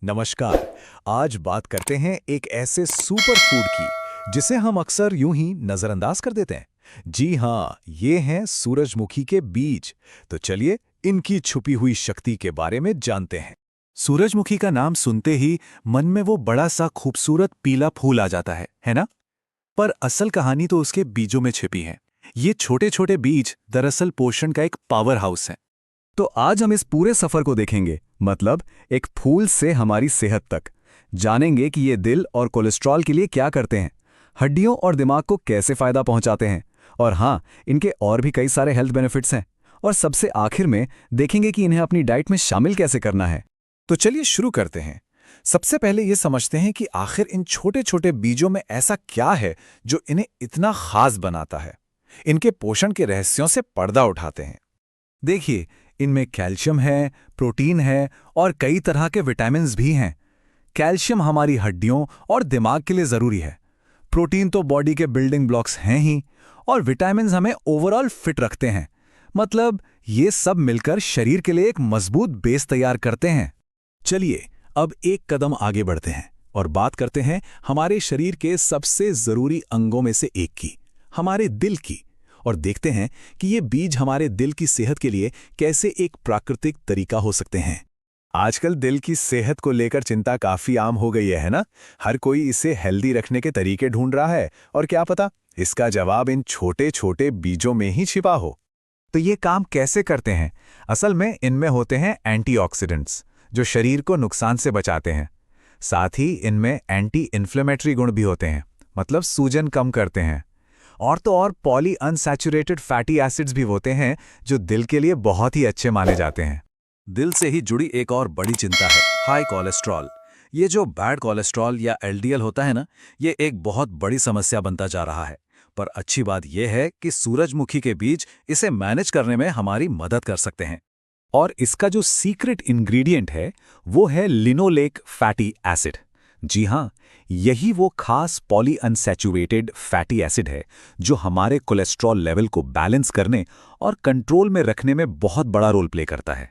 नमस्कार। आज बात करते हैं एक ऐसे सुपर फूड की जिसे हम अक्सर यूं ही नजरअंदाज कर देते हैं। जी हाँ, ये हैं सूरजमुखी के बीज। तो चलिए इनकी छुपी हुई शक्ति के बारे में जानते हैं। सूरजमुखी का नाम सुनते ही मन में वो बड़ा सा खूबसूरत पीला फूल आ जाता है ना? पर असल कहानी तो उसके बीजों में छिपी है। ये छोटे छोटे बीज दरअसल पोषण का एक पावर हाउस है। तो आज हम इस पूरे सफर को देखेंगे, मतलब एक फूल से हमारी सेहत तक। जानेंगे कि ये दिल और कोलेस्ट्रॉल के लिए क्या करते हैं, हड्डियों और दिमाग को कैसे फायदा पहुंचाते हैं, और हाँ, इनके और भी कई सारे हेल्थ बेनिफिट्स हैं। और सबसे आखिर में देखेंगे कि इन्हें अपनी डाइट में शामिल कैसे करना है। तो चलिए शुरू करते हैं। सबसे पहले ये समझते हैं कि आखिर इन छोटे छोटे बीजों में ऐसा क्या है जो इन्हें इतना खास बनाता है। इनके पोषण के रहस्यों से पर्दा उठाते हैं। देखिए, इनमें कैल्शियम है, प्रोटीन है और कई तरह के विटामिन्स भी हैं। कैल्शियम हमारी हड्डियों और दिमाग के लिए जरूरी है। प्रोटीन तो बॉडी के बिल्डिंग ब्लॉक्स हैं ही, और विटामिन्स हमें ओवरऑल फिट रखते हैं। मतलब ये सब मिलकर शरीर के लिए एक मजबूत बेस तैयार करते हैं। चलिए अब एक कदम आगे बढ़ते हैं और बात करते हैं हमारे शरीर के सबसे जरूरी अंगों में से एक की, हमारे दिल की। और देखते हैं कि ये बीज हमारे दिल की सेहत के लिए कैसे एक प्राकृतिक तरीका हो सकते हैं। आजकल दिल की सेहत को लेकर चिंता काफी आम हो गई है ना? हर कोई इसे हेल्दी रखने के तरीके ढूंढ रहा है, और क्या पता इसका जवाब इन छोटे छोटे बीजों में ही छिपा हो। तो ये काम कैसे करते हैं? असल में इनमें होते हैं एंटीऑक्सीडेंट्स, जो शरीर को नुकसान से बचाते हैं। साथ ही इनमें एंटी इन्फ्लेमेटरी गुण भी होते हैं, मतलब सूजन कम करते हैं। और तो और पॉली अनसैचुरेटेड फैटी एसिड्स भी होते हैं, जो दिल के लिए बहुत ही अच्छे माने जाते हैं। दिल से ही जुड़ी एक और बड़ी चिंता है हाई कोलेस्ट्रॉल। ये जो बैड कोलेस्ट्रॉल या एलडीएल होता है ना, ये एक बहुत बड़ी समस्या बनता जा रहा है। पर अच्छी बात यह है कि सूरजमुखी के बीज इसे मैनेज करने में हमारी मदद कर सकते हैं। और इसका जो सीक्रेट इंग्रेडिएंट है वो है लिनोलेक फैटी एसिड। जी हाँ, यही वो खास पॉली अनसैचुरेटेड फैटी एसिड है जो हमारे कोलेस्ट्रॉल लेवल को बैलेंस करने और कंट्रोल में रखने में बहुत बड़ा रोल प्ले करता है।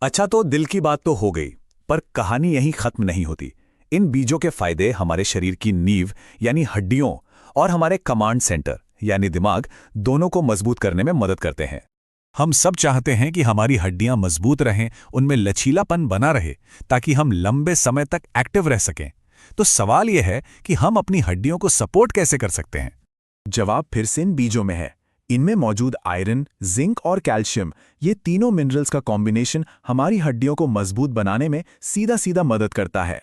अच्छा, तो दिल की बात तो हो गई, पर कहानी यहीं खत्म नहीं होती। इन बीजों के फायदे हमारे शरीर की नींव यानी हड्डियों और हमारे कमांड सेंटर यानी दिमाग दोनों को मजबूत करने में मदद करते हैं। हम सब चाहते हैं कि हमारी हड्डियां मजबूत रहें, उनमें लचीलापन बना रहे, ताकि हम लंबे समय तक एक्टिव रह सकें। तो सवाल यह है कि हम अपनी हड्डियों को सपोर्ट कैसे कर सकते हैं? जवाब फिर से इन बीजों में है। इनमें मौजूद आयरन, जिंक और कैल्शियम, ये तीनों मिनरल्स का कॉम्बिनेशन हमारी हड्डियों को मजबूत बनाने में सीधा सीधा मदद करता है।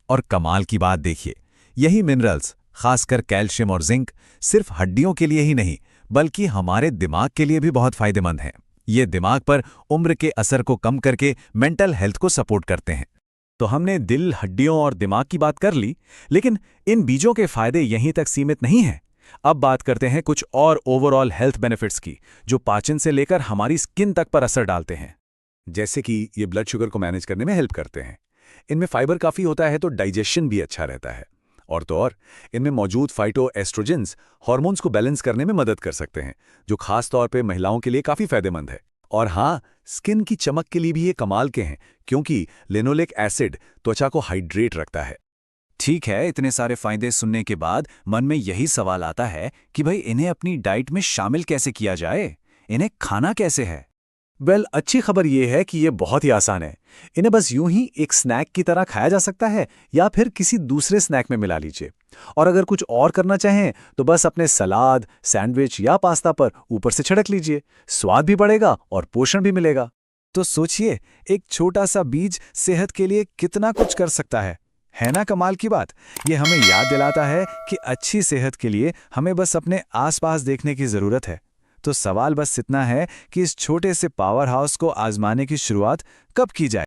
और कमाल की बात देखिए, यही मिनरल्स, खासकर कैल्शियम और जिंक, सिर्फ हड्डियों के लिए ही नहीं बल्कि हमारे दिमाग के लिए भी बहुत फायदेमंद हैं। ये दिमाग पर उम्र के असर को कम करके मेंटल हेल्थ को सपोर्ट करते हैं। तो हमने दिल, हड्डियों और दिमाग की बात कर ली, लेकिन इन बीजों के फायदे यहीं तक सीमित नहीं हैं। अब बात करते हैं कुछ और ओवरऑल हेल्थ बेनिफिट्स की, जो पाचन से लेकर हमारी स्किन तक पर असर डालते हैं। जैसे कि ये ब्लड शुगर को मैनेज करने में हेल्प करते हैं। इनमें फाइबर काफ़ी होता है, तो डाइजेशन भी अच्छा रहता है। और तो और इनमें मौजूद फाइटो एस्ट्रोजेंस हार्मोन्स को बैलेंस करने में मदद कर सकते हैं, जो खास तौर पे महिलाओं के लिए काफ़ी फायदेमंद है। और हाँ, स्किन की चमक के लिए भी ये कमाल के हैं, क्योंकि लिनोलेक एसिड त्वचा को हाइड्रेट रखता है। ठीक है, इतने सारे फायदे सुनने के बाद मन में यही सवाल आता है कि भाई इन्हें अपनी डाइट में शामिल कैसे किया जाए, इन्हें खाना कैसे है? अच्छी खबर यह है कि ये बहुत ही आसान है। इन्हें बस यूं ही एक स्नैक की तरह खाया जा सकता है, या फिर किसी दूसरे स्नैक में मिला लीजिए। और अगर कुछ और करना चाहें तो बस अपने सलाद, सैंडविच या पास्ता पर ऊपर से छिड़क लीजिए। स्वाद भी बढ़ेगा और पोषण भी मिलेगा। तो सोचिए, एक छोटा सा बीज सेहत के लिए कितना कुछ कर सकता है ना? कमाल की बात। ये हमें याद दिलाता है कि अच्छी सेहत के लिए हमें बस अपने आसपास देखने की जरूरत है। तो सवाल बस इतना है कि इस छोटे से पावर हाउस को आजमाने की शुरुआत कब की जाए।